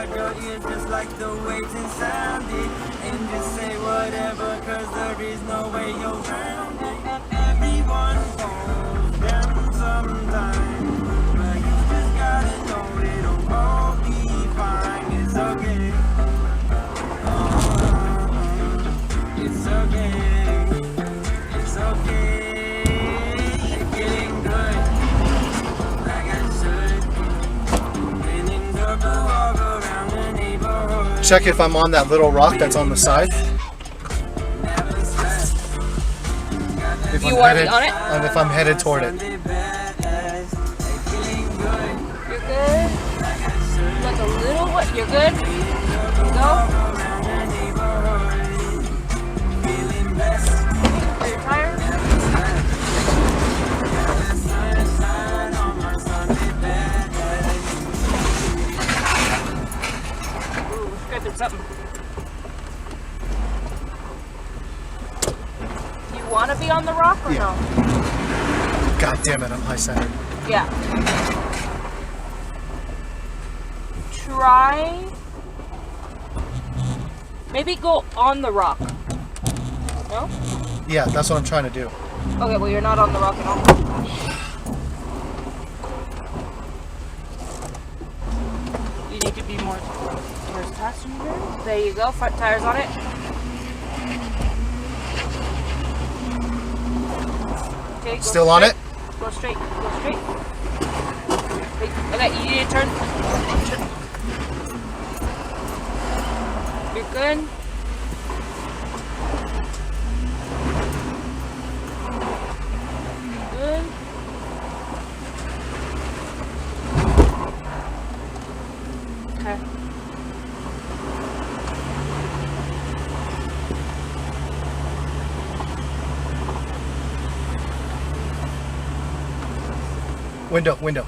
inside your ear just like the waves and sound it. And just say whatever, cause there is no way you're around it. Everyone falls down sometime, but you just gotta know it'll all be fine. It's okay. It's okay. It's okay. You're getting good, like I should. Feeling good to walk around the neighborhood. Check if I'm on that little rock that's on the side. Never stress. If You I'm wanna be headed, on it? and if I'm headed toward it. Sunday badass. Feeling good, You're good. like I should. Like a little what? You're good. Go. Around the neighborhood. Feeling blessed. Are you tired? Sunshine on my Sunday badass. Ooh, scraping something. You want to be on the rock or Yeah. no? God damn it, I'm high centered. Yeah. Try. Maybe go on the rock. No? Yeah, that's what I'm trying to do. Okay, well, you're not on the rock at all. You need to be more towards passenger. There you go. Front tires on it. Okay, go Still on straight. it? Go straight. Go straight. Wait, okay, you need to turn. You're good. Good. Okay. Window, window.